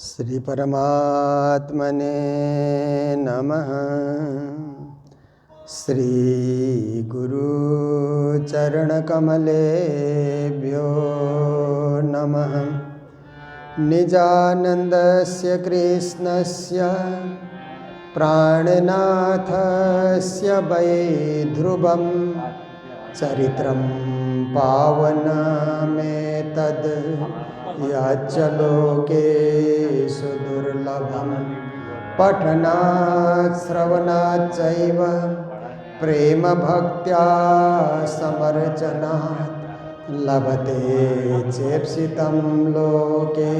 श्री परमात्मने नमः। श्री गुरु चरण कमलेभ्यो नमः। निजानन्दस्य कृष्णस्य प्राणनाथस्य वैध्रुवं चरित्रं पावनमेतद् याच्चलोकेषु दुर्लभं पठनात् श्रवणाच्चैव प्रेमभक्त्या समर्चनात् लभते चेप्सितं लोके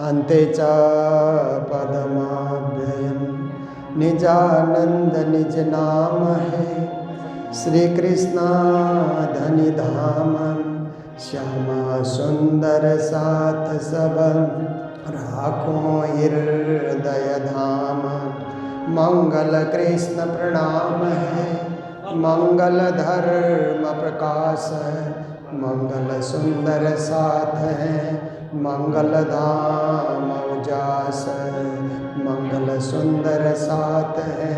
अन्ते च पदमव्ययम्। निजानंद निज नाम है श्री कृष्णा धनि धाम। श्यामा सुंदर साथ सब राखो हृदय धाम। मंगल कृष्ण प्रणाम है मंगल धर्म प्रकाश है। मंगल सुंदर साथ है मंगल धाम उजास है। मंगल सुंदर साथ है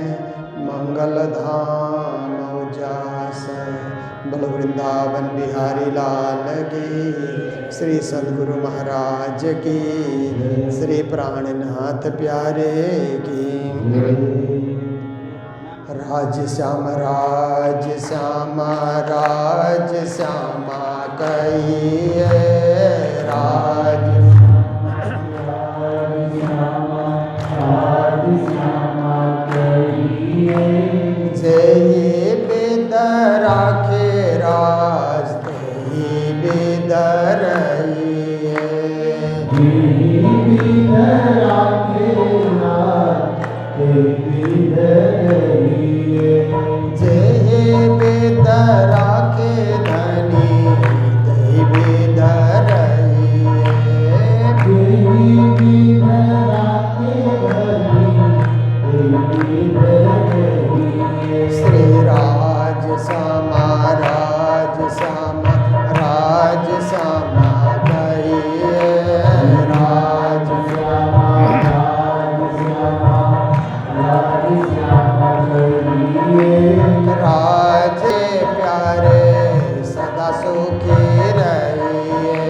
मंगल धाम उजास है। बोलो वृंदावन बिहारी लाल की, श्री सद्गुरु महाराज की, श्री प्राणनाथ प्यारे की। राज श्याम राज श्यामा राज श्यामा कहिए राज जय बेद राखे राज तेहि बेद रहिए। जय बेद राखे धनी तेहि बेद श्री राज श्यामा राज श्यामा राज श्यामा कहिए राज श्यामा राज श्यामा राज श्यामा कहिए। राज प्यारे सदा सुखी रहिए।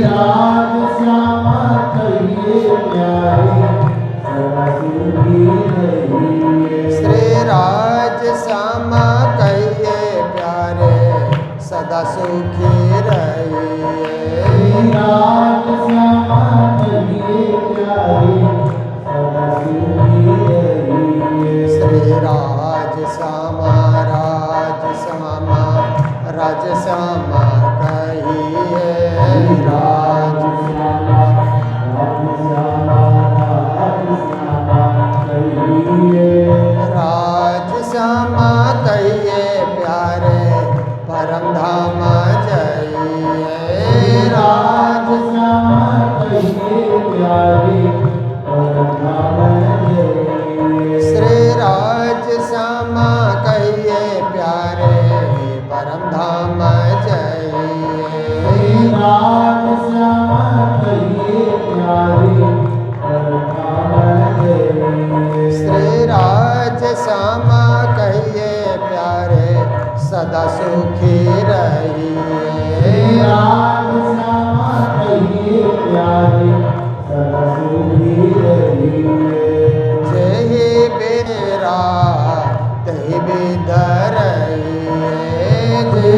राज श्यामा कहिए प्यारे सदा सुखी रहिए। श्री राज श्यामा कहिए प्यारे सदा सुखी रहिए। राज श्यामा कहिए प्यारे सदा सुखी रहिए। श्री राज श्यामा राज श्यामा राज श्यामा कहिए राज श्यामा राज श्यामा राज श्यामा कहिए। राज श्यामा कहिए प्यारे परम धाम जाइए। राज श्यामा कहिए प्यारे परम धाम जाइए। श्री राज श्यामा कहिए प्यारे परम धाम जाइए। राज श्यामा कहिए प्यारे परम धाम जाइए। श्री राज श्यामा कहिए प्यारे सदा सुखी रहिए। राज श्यामा कहिए प्यारे सदा सुखी रहिए। जय बेरा तहि बेद रहिए। जय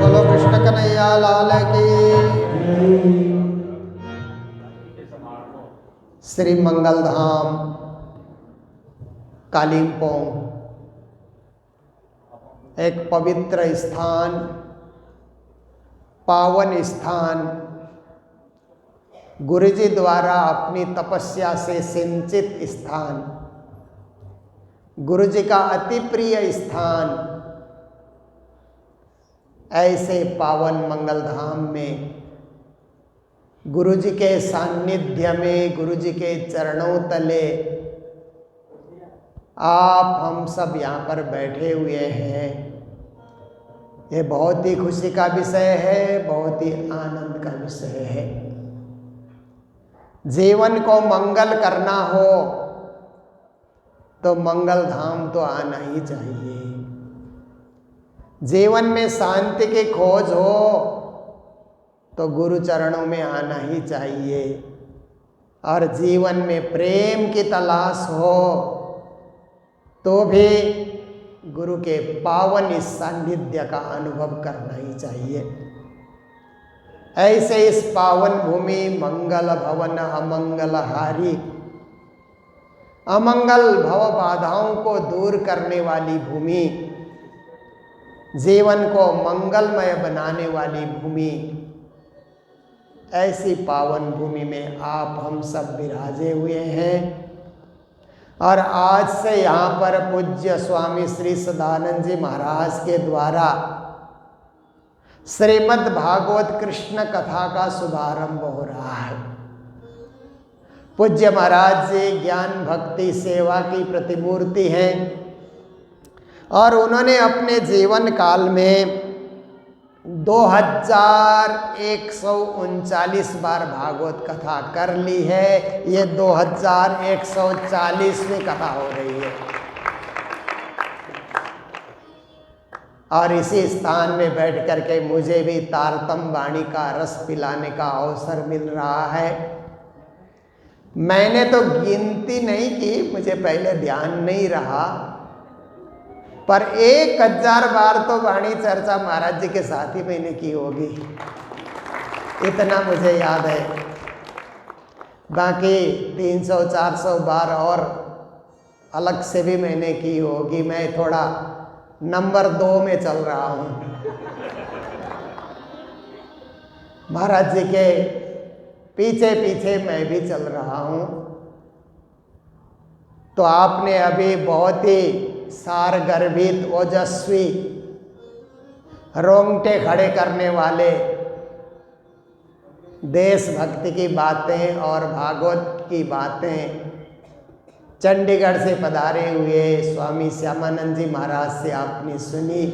बोलो कृष्ण कन्हैया लाल की। श्री मंगलधाम कालिम्पोंग एक पवित्र स्थान, पावन स्थान, गुरुजी द्वारा अपनी तपस्या से सिंचित स्थान, गुरुजी का अति प्रिय स्थान। ऐसे पावन मंगलधाम में गुरुजी के सान्निध्य में, गुरुजी के चरणों तले आप हम सब यहाँ पर बैठे हुए हैं। ये बहुत ही खुशी का विषय है, बहुत ही आनंद का विषय है। जीवन को मंगल करना हो तो मंगल धाम तो आना ही चाहिए। जीवन में शांति की खोज हो तो गुरु चरणों में आना ही चाहिए। और जीवन में प्रेम की तलाश हो तो भी गुरु के पावन इस सानिध्य का अनुभव करना ही चाहिए। ऐसे इस पावन भूमि मंगल भवन अमंगल हारी, अमंगल भव बाधाओं को दूर करने वाली भूमि, जीवन को मंगलमय बनाने वाली भूमि, ऐसी पावन भूमि में आप हम सब विराजे हुए हैं। और आज से यहाँ पर पूज्य स्वामी श्री सदानंद जी महाराज के द्वारा श्रीमद् भागवत कृष्ण कथा का शुभारंभ हो रहा है। पूज्य महाराज जी ज्ञान भक्ति सेवा की प्रतिमूर्ति हैं और उन्होंने अपने जीवन काल में 2139 बार भागवत कथा कर ली है। ये 2140वीं कथा हो रही है। और इसी स्थान में बैठ करके मुझे भी तारतम वाणी का रस पिलाने का अवसर मिल रहा है। मैंने तो गिनती नहीं की, मुझे पहले ध्यान नहीं रहा, पर 1000 बार तो वाणी चर्चा महाराज जी के साथ ही मैंने की होगी, इतना मुझे याद है। बाकी 300-400 बार और अलग से भी मैंने की होगी। मैं थोड़ा नंबर 2 में चल रहा हूँ। महाराज जी के पीछे पीछे मैं भी चल रहा हूँ। तो आपने अभी बहुत ही सार गर्भित ओजस्वी रोंगटे खड़े करने वाले देशभक्ति की बातें और भागवत की बातें चंडीगढ़ से पधारे हुए स्वामी श्यामानंद जी महाराज से आपने सुनी।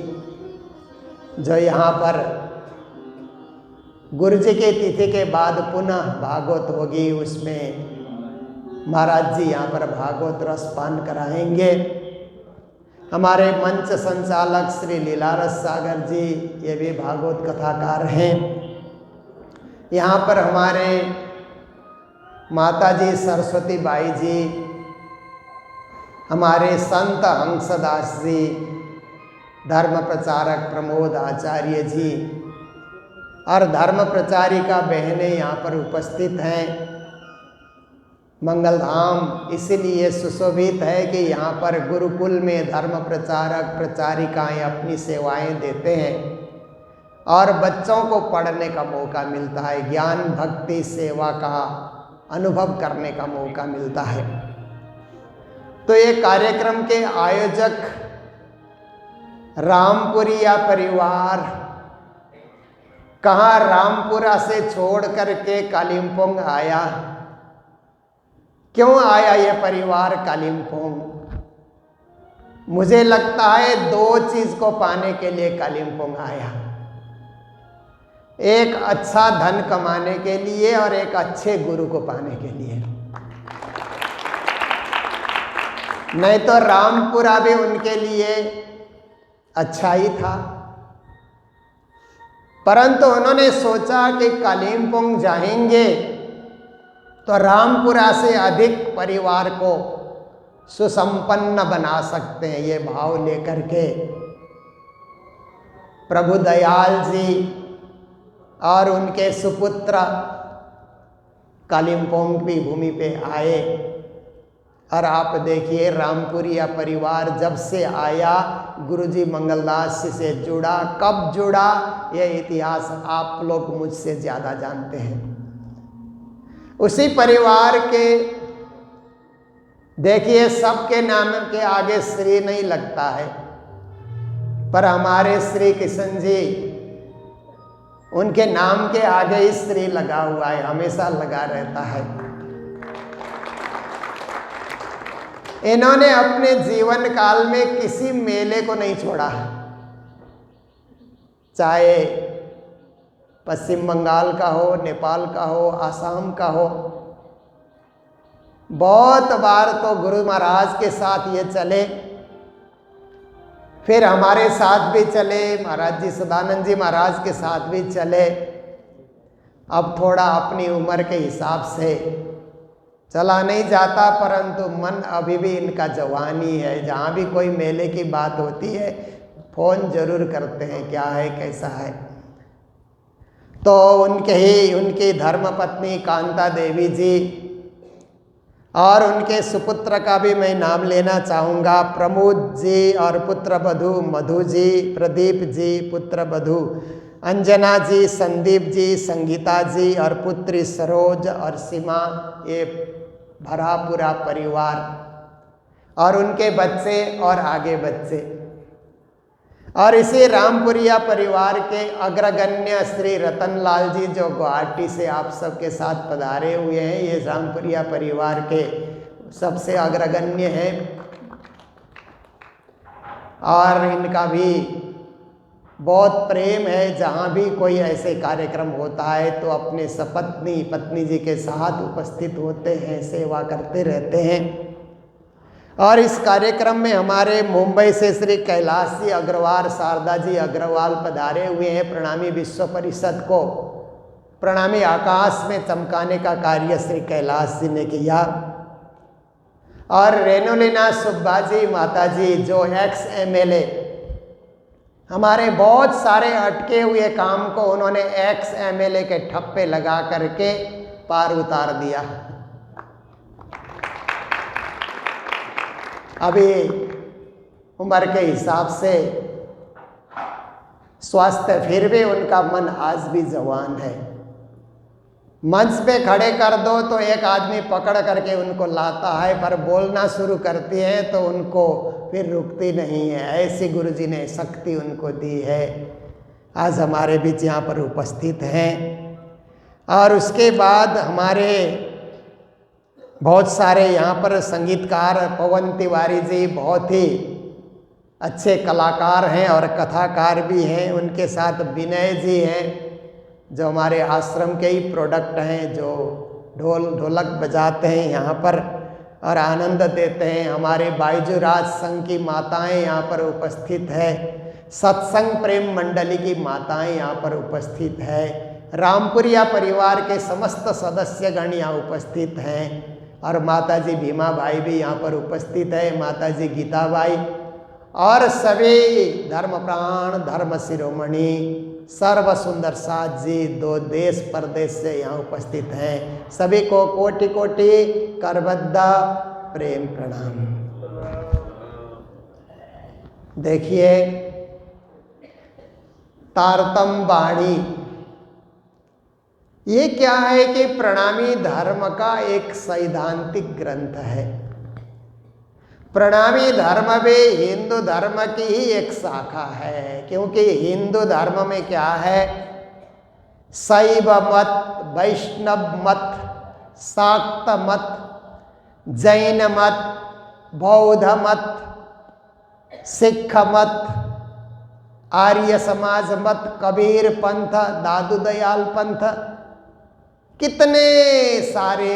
जो यहाँ पर गुरु जी की तिथि के बाद पुनः भागवत होगी, उसमें महाराज जी यहाँ पर भागवत रसपान कराएंगे। हमारे मंच संचालक श्री लीलारस सागर जी ये भी भागवत कथाकार हैं। यहाँ पर हमारे माताजी सरस्वती बाई जी, हमारे संत हंसदास जी, धर्म प्रचारक प्रमोद आचार्य जी और धर्म प्रचारिका बहनें यहाँ पर उपस्थित हैं। मंगलधाम इसलिए सुशोभित है कि यहाँ पर गुरुकुल में धर्म प्रचारक प्रचारिकाएं अपनी सेवाएं देते हैं और बच्चों को पढ़ने का मौका मिलता है, ज्ञान भक्ति सेवा का अनुभव करने का मौका मिलता है। तो ये कार्यक्रम के आयोजक रामपुरिया परिवार कहाँ रामपुरा से छोड़ करके कालिम्पोंग आया। क्यों आया ये परिवार कालिम्पोंग? मुझे लगता है 2 चीज को पाने के लिए कालिम्पोंग आया। एक अच्छा धन कमाने के लिए और एक अच्छे गुरु को पाने के लिए। नहीं तो रामपुरा भी उनके लिए अच्छा ही था, परंतु उन्होंने सोचा कि कालिम्पोंग जाएंगे तो रामपुरा से अधिक परिवार को सुसंपन्न बना सकते हैं। ये भाव लेकर के प्रभु दयाल जी और उनके सुपुत्र कालिम्पोंग की भूमि पे आए। और आप देखिए रामपुरिया परिवार जब से आया, गुरुजी मंगलदास से जुड़ा, कब जुड़ा ये इतिहास आप लोग मुझसे ज़्यादा जानते हैं। उसी परिवार के देखिए सबके नाम के आगे श्री नहीं लगता है, पर हमारे श्री किशन जी उनके नाम के आगे ही श्री लगा हुआ है, हमेशा लगा रहता है। इन्होंने अपने जीवन काल में किसी मेले को नहीं छोड़ा। चाहे पश्चिम बंगाल का हो, नेपाल का हो, आसाम का हो। बहुत बार तो गुरु महाराज के साथ ये चले, फिर हमारे साथ भी चले, महाराज जी सदानंद जी महाराज के साथ भी चले। अब थोड़ा अपनी उम्र के हिसाब से चला नहीं जाता, परंतु मन अभी भी इनका जवानी है। जहाँ भी कोई मेले की बात होती है फोन जरूर करते हैं, क्या है कैसा है। तो उनकी धर्मपत्नी कांता देवी जी और उनके सुपुत्र का भी मैं नाम लेना चाहूँगा, प्रमोद जी और पुत्र वधू मधु जी, प्रदीप जी पुत्र वधू अंजना जी, संदीप जी, संगीता जी और पुत्री सरोज और सीमा, ये भरा पूरा परिवार और उनके बच्चे और आगे बच्चे। और इसी रामपुरिया परिवार के अग्रगण्य श्री रतनलाल जी जो गुवाहाटी से आप सबके साथ पधारे हुए हैं, ये रामपुरिया परिवार के सबसे अग्रगण्य हैं। और इनका भी बहुत प्रेम है, जहाँ भी कोई ऐसे कार्यक्रम होता है तो अपने सपत्नी पत्नी जी के साथ उपस्थित होते हैं, सेवा करते रहते हैं। और इस कार्यक्रम में हमारे मुंबई से श्री कैलाश जी अग्रवाल, शारदा जी अग्रवाल पधारे हुए हैं। प्रणामी विश्व परिषद को प्रणामी आकाश में चमकाने का कार्य श्री कैलाश जी ने किया। और रेणुलीना सुब्बा जी माता जी जो एक्स MLA, हमारे बहुत सारे अटके हुए काम को उन्होंने एक्स MLA के ठप्पे लगा करके पार उतार दिया। अभी उम्र के हिसाब से स्वास्थ्य फिर भी उनका मन आज भी जवान है। मंच पे खड़े कर दो तो एक आदमी पकड़ करके उनको लाता है, पर बोलना शुरू करती है तो उनको फिर रुकती नहीं है। ऐसी गुरुजी ने शक्ति उनको दी है। आज हमारे बीच यहाँ पर उपस्थित हैं। और उसके बाद हमारे बहुत सारे यहाँ पर संगीतकार, पवन तिवारी जी बहुत ही अच्छे कलाकार हैं और कथाकार भी हैं। उनके साथ विनय जी हैं जो हमारे आश्रम के ही प्रोडक्ट हैं, जो ढोलक बजाते हैं यहाँ पर और आनंद देते हैं। हमारे बायजूराज संघ की माताएं यहाँ पर उपस्थित है, सत्संग प्रेम मंडली की माताएं यहाँ पर उपस्थित है, रामपुरिया परिवार के समस्त सदस्यगण यहाँ उपस्थित हैं और माता जी भीमा भाई भी यहाँ पर उपस्थित है, माता जी गीता भाई और सभी धर्म प्राण धर्म शिरोमणि सर्व सुंदर साथ जी दो देश परदेश से यहाँ उपस्थित हैं। सभी को कोटि कोटि करबद्ध प्रेम प्रणाम। देखिए तारतम वाणी ये क्या है कि प्रणामी धर्म का एक सैद्धांतिक ग्रंथ है। प्रणामी धर्म भी हिंदू धर्म की ही एक शाखा है, क्योंकि हिंदू धर्म में क्या है, शैव मत, वैष्णव मत, शाक्त मत, जैन मत, बौद्ध मत, सिख मत, आर्य समाज मत, कबीर पंथ, दादू दयाल पंथ, कितने सारे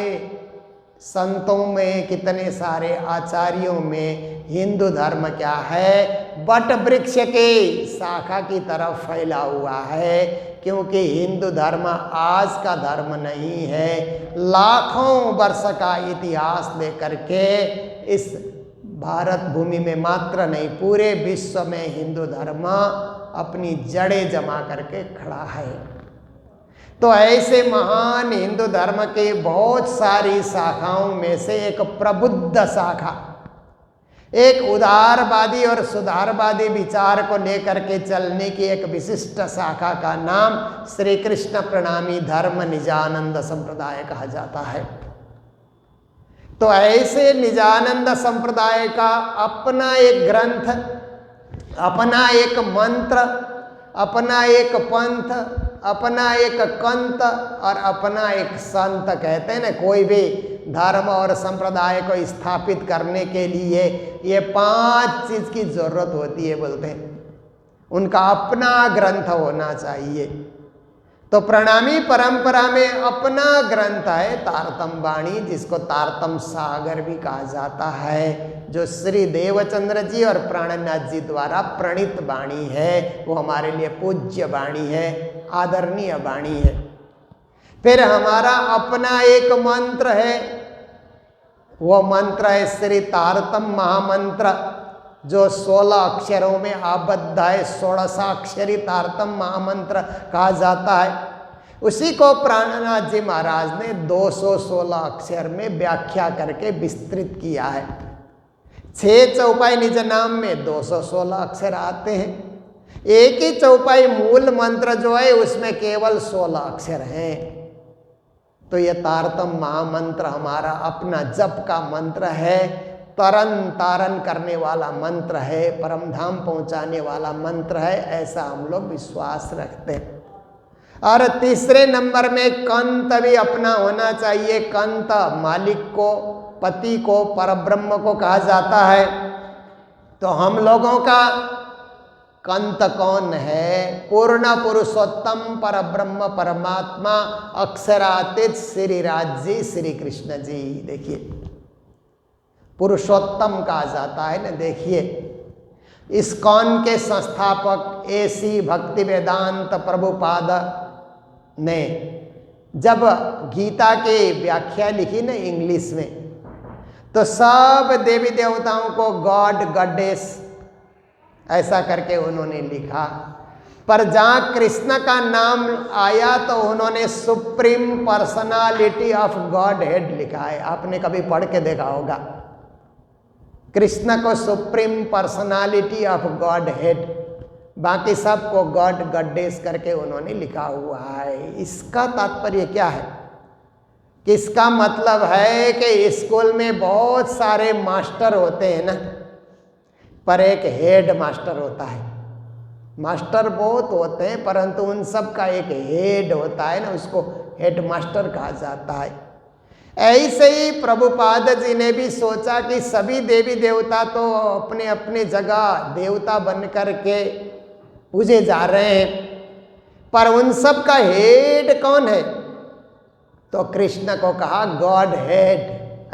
संतों में, कितने सारे आचार्यों में हिंदू धर्म क्या है, बट वृक्ष के शाखा की तरफ फैला हुआ है। क्योंकि हिंदू धर्म आज का धर्म नहीं है, लाखों वर्ष का इतिहास लेकर के इस भारत भूमि में मात्र नहीं पूरे विश्व में हिंदू धर्म अपनी जड़ें जमा करके खड़ा है। तो ऐसे महान हिंदू धर्म के बहुत सारी शाखाओं में से एक प्रबुद्ध शाखा, एक उदारवादी और सुधारवादी विचार को लेकर के चलने की एक विशिष्ट शाखा का नाम श्री कृष्ण प्रणामी धर्म निजानंद संप्रदाय कहा जाता है। तो ऐसे निजानंद संप्रदाय का अपना एक ग्रंथ, अपना एक मंत्र, अपना एक पंथ, अपना एक कंत और अपना एक संत। कहते हैं ना, कोई भी धर्म और संप्रदाय को स्थापित करने के लिए ये 5 चीज की जरूरत होती है बोलते हैं। उनका अपना ग्रंथ होना चाहिए। तो प्रणामी परंपरा में अपना ग्रंथ है तारतम वाणी, जिसको तारतम सागर भी कहा जाता है, जो श्री देवचंद्र जी और प्राणनाथ जी द्वारा प्रणीत वाणी है। वो हमारे लिए पूज्य वाणी है, आदरणीय वाणी है। फिर हमारा अपना एक मंत्र है, वो मंत्र है श्री तारतम महामंत्र, जो 16 अक्षरों में आबद्ध है। 16 तारतम महामंत्र कहा जाता है। उसी को प्राणनाथ जी महाराज ने 216 अक्षर में व्याख्या करके विस्तृत किया है। 6 चौपाई निज नाम में 216 अक्षर आते हैं। एक ही चौपाई मूल मंत्र जो है उसमें केवल 16 अक्षर हैं। तो ये तारतम महामंत्र हमारा अपना जप का मंत्र है, तरन तारण करने वाला मंत्र है, परम धाम पहुंचाने वाला मंत्र है, ऐसा हम लोग विश्वास रखते हैं। और तीसरे नंबर में कंत भी अपना होना चाहिए। कंत मालिक को, पति को, परब्रह्म को कहा जाता है। तो हम लोगों का कंत कौन है? पूर्ण पुरुषोत्तम परब्रह्म परमात्मा अक्षरातीत श्री राज जी, श्री कृष्ण जी। देखिए पुरुषोत्तम कहा जाता है ना। देखिए इस्कॉन के संस्थापक एसी भक्ति वेदांत प्रभुपाद ने जब गीता की व्याख्या लिखी ना इंग्लिश में, तो सब देवी देवताओं को गॉड गॉडेस ऐसा करके उन्होंने लिखा। पर जहाँ कृष्ण का नाम आया तो उन्होंने supreme personality of God head लिखा है। आपने कभी पढ़ के देखा होगा, कृष्ण को supreme personality of God head, बाकी सबको गॉड गॉडेस करके उन्होंने लिखा हुआ है। इसका तात्पर्य क्या है? कि इसका मतलब है कि स्कूल में बहुत सारे मास्टर होते हैं ना, पर एक हेड मास्टर होता है। मास्टर बहुत होते हैं परंतु उन सब का एक हेड होता है ना, उसको हेड मास्टर कहा जाता है। ऐसे ही प्रभुपाद जी ने भी सोचा कि सभी देवी देवता तो अपने अपने जगह देवता बन करके पूजे जा रहे हैं, पर उन सब का हेड कौन है? तो कृष्ण को कहा गॉड हेड,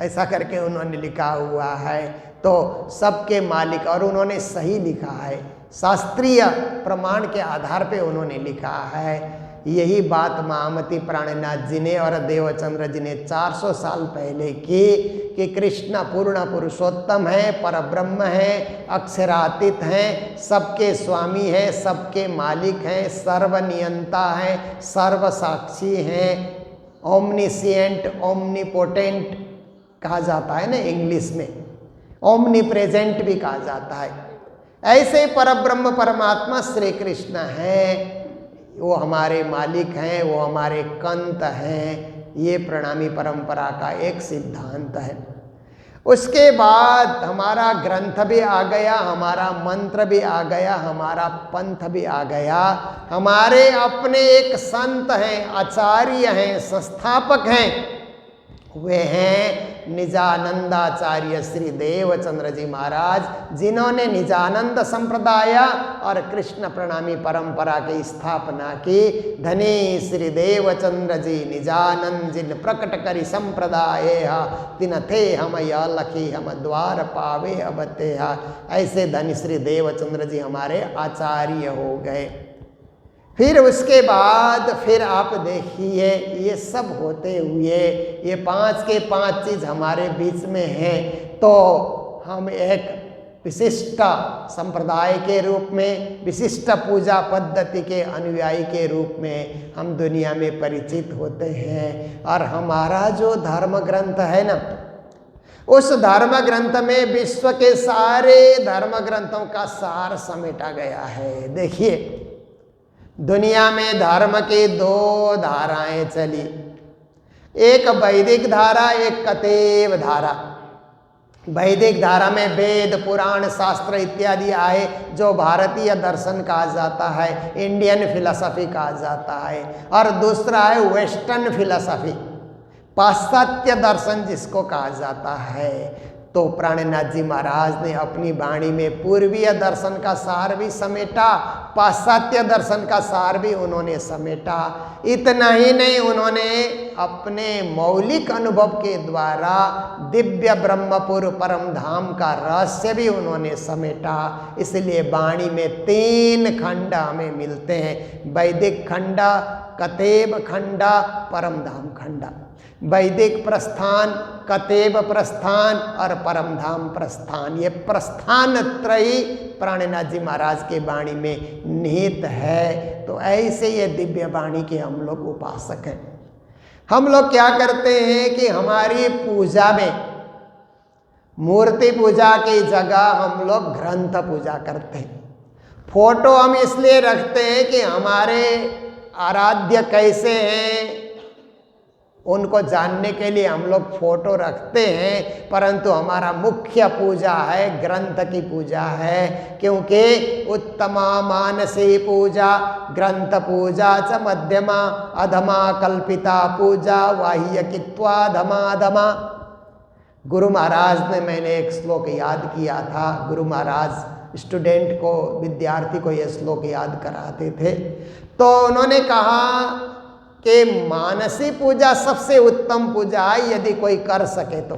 ऐसा करके उन्होंने लिखा हुआ है। तो सबके मालिक, और उन्होंने सही लिखा है, शास्त्रीय प्रमाण के आधार पे उन्होंने लिखा है। यही बात महामती प्राणनाथ जी ने और देवचंद्र जी ने 400 साल पहले की कि कृष्ण पूर्ण पुरुषोत्तम है, परब्रह्म है, अक्षरातीत हैं, सबके स्वामी हैं, सबके मालिक हैं, सर्वनियंता हैं, सर्वसाक्षी हैं, ओमनिसिएंट, ओमनीपोटेंट कहा जाता है ना इंग्लिश में, ओमनी प्रेजेंट भी कहा जाता है। ऐसे परब्रह्म परमात्मा श्री कृष्ण हैं, वो हमारे मालिक हैं, वो हमारे कंत हैं। ये प्रणामी परंपरा का एक सिद्धांत है। उसके बाद हमारा ग्रंथ भी आ गया, हमारा मंत्र भी आ गया, हमारा पंथ भी आ गया। हमारे अपने एक संत हैं, आचार्य हैं, संस्थापक हैं, वे हैं निजानंदाचार्य श्री देवचंद्र जी महाराज, जिन्होंने निजानंद संप्रदाय और कृष्ण प्रणामी परंपरा की स्थापना की। धनी श्री देवचंद्र जी निजानंद जिन प्रकट करी संप्रदाय तिन थे हम या लखी हम द्वार पावे अबते। ऐसे धनी श्री देवचंद्र जी हमारे आचार्य हो गए। फिर उसके बाद फिर आप देखिए ये सब होते हुए ये 5 के 5 चीज़ हमारे बीच में हैं, तो हम एक विशिष्ट संप्रदाय के रूप में, विशिष्ट पूजा पद्धति के अनुयायी के रूप में हम दुनिया में परिचित होते हैं। और हमारा जो धर्म ग्रंथ है ना, उस धर्म ग्रंथ में विश्व के सारे धर्म ग्रंथों का सार समेटा गया है। देखिए दुनिया में धर्म की 2 धाराएं चली, एक वैदिक धारा, एक कतेव धारा। वैदिक धारा में वेद पुराण शास्त्र इत्यादि आए, जो भारतीय दर्शन कहा जाता है, इंडियन फिलॉसफी कहा जाता है। और दूसरा है वेस्टर्न फिलॉसफी, पाश्चात्य दर्शन जिसको कहा जाता है। तो प्राणनाथ जी महाराज ने अपनी वाणी में पूर्वीय दर्शन का सार भी समेटा, पाश्चात्य दर्शन का सार भी उन्होंने समेटा। इतना ही नहीं, उन्होंने अपने मौलिक अनुभव के द्वारा दिव्य ब्रह्मपुर परम धाम का रहस्य भी उन्होंने समेटा। इसलिए वाणी में 3 खंड हमें मिलते हैं, वैदिक खंड, कतेब खंड, परम धाम खंड। वैदिक प्रस्थान, कतेब प्रस्थान और परम धाम प्रस्थान, ये प्रस्थान त्रयी प्राणनाथ जी महाराज के वाणी में निहित है। तो ऐसे ये दिव्य वाणी के हम लोग उपासक हैं। हम लोग क्या करते हैं कि हमारी पूजा में मूर्ति पूजा की जगह हम लोग ग्रंथ पूजा करते हैं। फोटो हम इसलिए रखते हैं कि हमारे आराध्य कैसे हैं उनको जानने के लिए हम लोग फोटो रखते हैं, परंतु हमारा मुख्य पूजा है ग्रंथ की पूजा है। क्योंकि उत्तमा मानसी पूजा ग्रंथ पूजा च मध्यमा अधमा कल्पिता पूजा वाह्य कित्वा धमाधमा। गुरु महाराज ने, मैंने एक श्लोक याद किया था, गुरु महाराज स्टूडेंट को, विद्यार्थी को यह श्लोक याद कराते थे, तो उन्होंने कहा कि मानसी पूजा सबसे उत्तम पूजा है यदि कोई कर सके तो।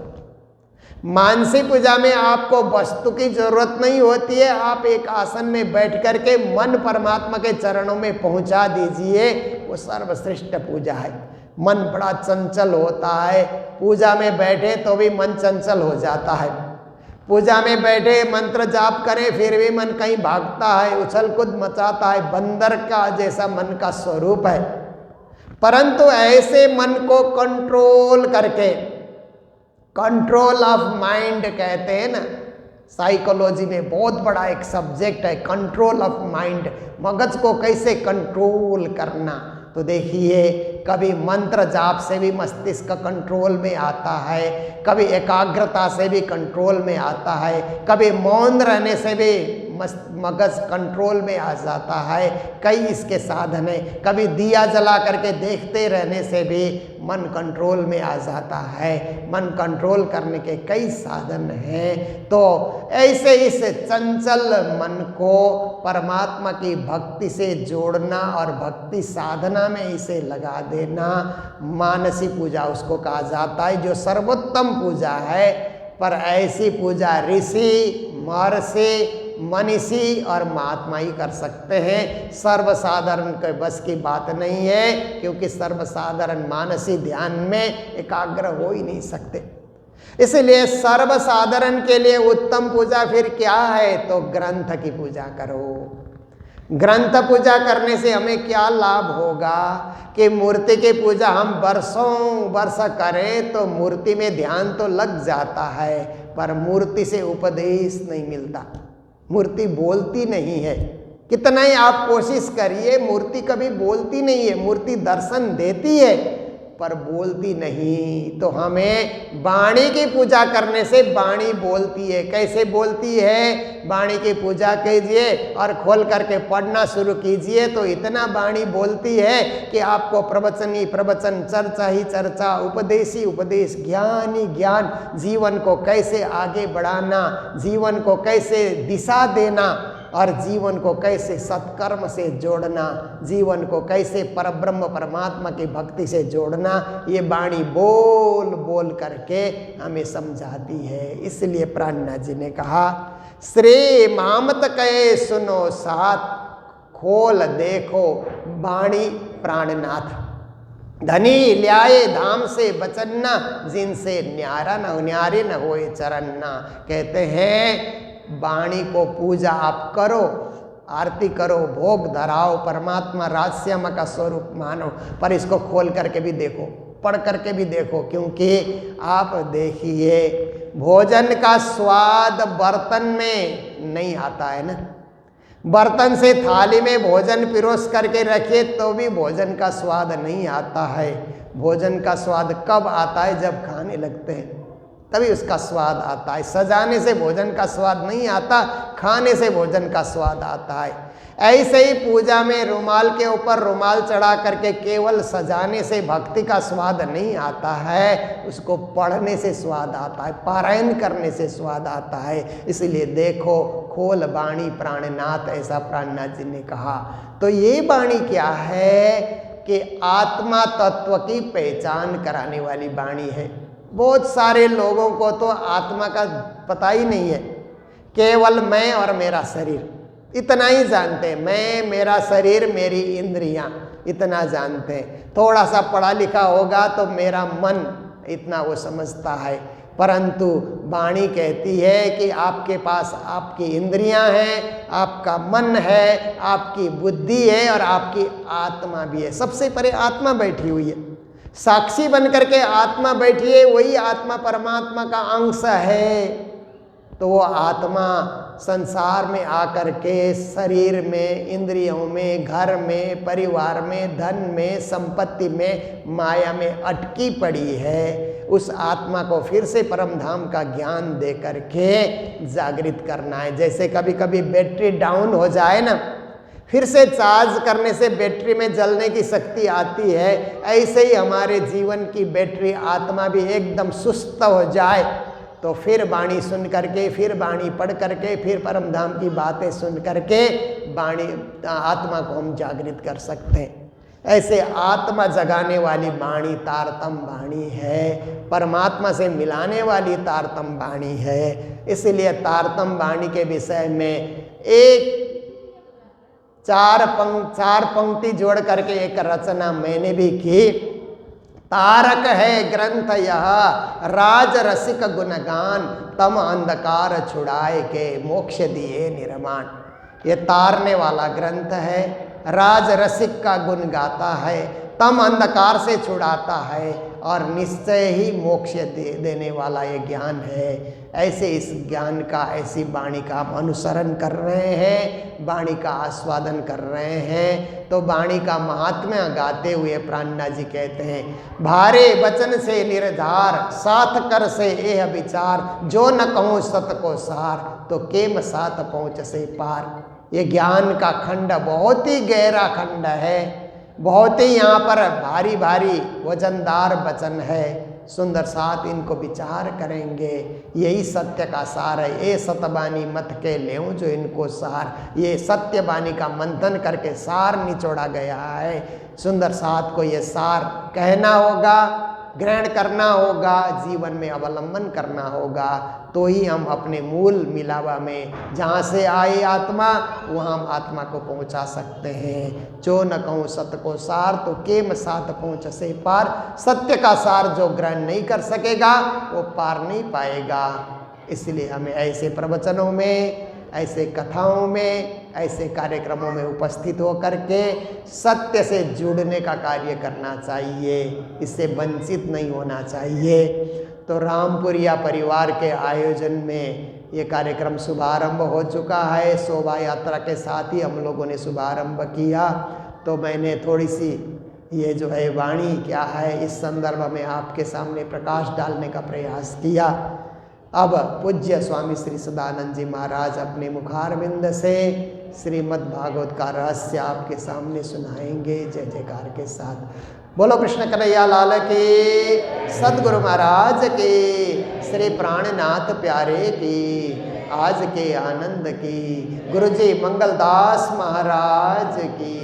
मानसी पूजा में आपको वस्तु की जरूरत नहीं होती है, आप एक आसन में बैठ करके मन परमात्मा के चरणों में पहुंचा दीजिए, वो सर्वश्रेष्ठ पूजा है। मन बड़ा चंचल होता है, पूजा में बैठे तो भी मन चंचल हो जाता है। पूजा में बैठे मंत्र जाप करें फिर भी मन कहीं भागता है, उछल कूद मचाता है, बंदर का जैसा मन का स्वरूप है। परंतु ऐसे मन को कंट्रोल करके, कंट्रोल ऑफ माइंड कहते हैं ना, साइकोलॉजी में बहुत बड़ा एक सब्जेक्ट है कंट्रोल ऑफ माइंड, मगज को कैसे कंट्रोल करना। तो देखिए, कभी मंत्र जाप से भी मस्तिष्क कंट्रोल में आता है, कभी एकाग्रता से भी कंट्रोल में आता है, कभी मौन रहने से भी मगज कंट्रोल में आ जाता है। कई इसके साधन है, कभी दिया जला करके देखते रहने से भी मन कंट्रोल में आ जाता है। मन कंट्रोल करने के कई साधन हैं। तो ऐसे इस चंचल मन को परमात्मा की भक्ति से जोड़ना और भक्ति साधना में इसे लगा देना, मानसी पूजा उसको कहा जाता है, जो सर्वोत्तम पूजा है। पर ऐसी पूजा ऋषि, महर्षि, मनीषी और महात्मा ही कर सकते हैं, सर्वसाधारण के बस की बात नहीं है, क्योंकि सर्वसाधारण मानसी ध्यान में एकाग्र हो ही नहीं सकते। इसलिए सर्वसाधारण के लिए उत्तम पूजा फिर क्या है, तो ग्रंथ की पूजा करो। ग्रंथ पूजा करने से हमें क्या लाभ होगा कि मूर्ति की पूजा हम वर्षों वर्ष करें तो मूर्ति में ध्यान तो लग जाता है, पर मूर्ति से उपदेश नहीं मिलता। मूर्ति बोलती नहीं है, कितना ही आप कोशिश करिए, मूर्ति कभी बोलती नहीं है। मूर्ति दर्शन देती है पर बोलती नहीं। तो हमें वाणी की पूजा करने से वाणी बोलती है। कैसे बोलती है? वाणी की पूजा कीजिए और खोल करके पढ़ना शुरू कीजिए तो इतना वाणी बोलती है कि आपको प्रवचन ही प्रवचन, चर्चा ही चर्चा, उपदेश ही उपदेश, ज्ञान ही ज्ञान, जीवन को कैसे आगे बढ़ाना, जीवन को कैसे दिशा देना और जीवन को कैसे सत्कर्म से जोड़ना, जीवन को कैसे परब्रह्म परमात्मा की भक्ति से जोड़ना, ये वाणी बोल बोल करके हमें समझाती है। इसलिए प्राणनाथ जी ने कहा, श्री मामत कहे सुनो साथ, खोल देखो वाणी प्राणनाथ। धनी ल्याए धाम से बचन्ना, जिनसे न्यारा न न्यारे न होए चरन्ना। कहते हैं वाणी को पूजा आप करो, आरती करो, भोग धराओ, परमात्मा राजश्याम का स्वरूप मानो, पर इसको खोल करके भी देखो, पढ़ करके भी देखो। क्योंकि आप देखिए, भोजन का स्वाद बर्तन में नहीं आता है ना। बर्तन से थाली में भोजन पिरोस करके रखिए तो भी भोजन का स्वाद नहीं आता है। भोजन का स्वाद कब आता है? जब खाने लगते हैं तभी उसका स्वाद आता है। सजाने से भोजन का स्वाद नहीं आता, खाने से भोजन का स्वाद आता है। ऐसे ही पूजा में रुमाल के ऊपर रुमाल चढ़ा करके केवल सजाने से भक्ति का स्वाद नहीं आता है, उसको पढ़ने से स्वाद आता है, पारायण करने से स्वाद आता है। इसलिए देखो, खोल बाणी प्राणनाथ, ऐसा प्राणनाथ जी ने कहा। तो ये बाणी क्या है कि आत्मा तत्व की पहचान कराने वाली बाणी है। बहुत सारे लोगों को तो आत्मा का पता ही नहीं है, केवल मैं और मेरा शरीर इतना ही जानते हैं। मैं, मेरा शरीर, मेरी इंद्रियां, इतना जानते हैं। थोड़ा सा पढ़ा लिखा होगा तो मेरा मन, इतना वो समझता है। परंतु वाणी कहती है कि आपके पास आपकी इंद्रियां हैं, आपका मन है, आपकी बुद्धि है और आपकी आत्मा भी है। सबसे परे आत्मा बैठी हुई है, साक्षी बन करके आत्मा बैठी है, वही आत्मा परमात्मा का अंश है। तो वो आत्मा संसार में आकर के शरीर में, इंद्रियों में, घर में, परिवार में, धन में, संपत्ति में, माया में अटकी पड़ी है। उस आत्मा को फिर से परम धाम का ज्ञान दे करके जागृत करना है। जैसे कभी कभी बैटरी डाउन हो जाए ना, फिर से चार्ज करने से बैटरी में जलने की शक्ति आती है, ऐसे ही हमारे जीवन की बैटरी आत्मा भी एकदम सुस्त हो जाए तो फिर वाणी सुन करके, फिर वाणी पढ़ करके, फिर परम धाम की बातें सुन करके वाणी आत्मा को हम जागृत कर सकते हैं। ऐसे आत्मा जगाने वाली वाणी तारतम वाणी है, परमात्मा से मिलाने वाली तारतम वाणी है। इसलिए तारतम वाणी के विषय में एक चार पंक्ति जोड़ करके एक रचना मैंने भी की। तारक है ग्रंथ यह राज रसिक गुणगान, तम अंधकार छुड़ाए के मोक्ष दिए निर्माण। ये तारने वाला ग्रंथ है, राज रसिक का गुण गाता है, तम अंधकार से छुड़ाता है और निश्चय ही मोक्ष देने वाला ये ज्ञान है। ऐसे इस ज्ञान का, ऐसी वाणी का हम अनुसरण कर रहे हैं, वाणी का आस्वादन कर रहे हैं। तो वाणी का महात्म्य गाते हुए प्राणनाथ जी कहते हैं, भारे वचन से निर्धार साथ कर से एह विचार, जो न कहूँ सत को सार, तो केम साथ पहुँच से पार। ये ज्ञान का खंड बहुत ही गहरा खंड है, बहुत ही यहाँ पर भारी भारी वजनदार वचन है। सुंदर साथ इनको विचार करेंगे, यही सत्य का सार है। ये सतबानी मत के लेऊं जो इनको सार, ये सत्यबानी का मंथन करके सार निचोड़ा गया है। सुंदर साथ को ये सार कहना होगा, ग्रहण करना होगा, जीवन में अवलंबन करना होगा, तो ही हम अपने मूल मिलावा में, जहाँ से आए आत्मा, वहाँ हम आत्मा को पहुँचा सकते हैं। जो न कहूँ सत्य को सार, तो केम साथ पहुँच से पार। सत्य का सार जो ग्रहण नहीं कर सकेगा वो पार नहीं पाएगा। इसलिए हमें ऐसे प्रवचनों में, ऐसे कथाओं में, ऐसे कार्यक्रमों में उपस्थित होकर के सत्य से जुड़ने का कार्य करना चाहिए, इससे वंचित नहीं होना चाहिए। तो रामपुरिया परिवार के आयोजन में ये कार्यक्रम शुभारंभ हो चुका है। शोभा यात्रा के साथ ही हम लोगों ने शुभारंभ किया। तो मैंने थोड़ी सी ये जो है वाणी क्या है, इस संदर्भ में आपके सामने प्रकाश डालने का प्रयास किया। अब पूज्य स्वामी श्री सदानंद जी महाराज अपने मुखारविंद से श्रीमद् भागवत का रहस्य आपके सामने सुनाएंगे, जय जयकार के साथ। बोलो कृष्ण कन्हैया लाल की, सद्गुरु महाराज की, श्री प्राणनाथ प्यारे की, आज के आनंद की, गुरुजी मंगलदास महाराज की।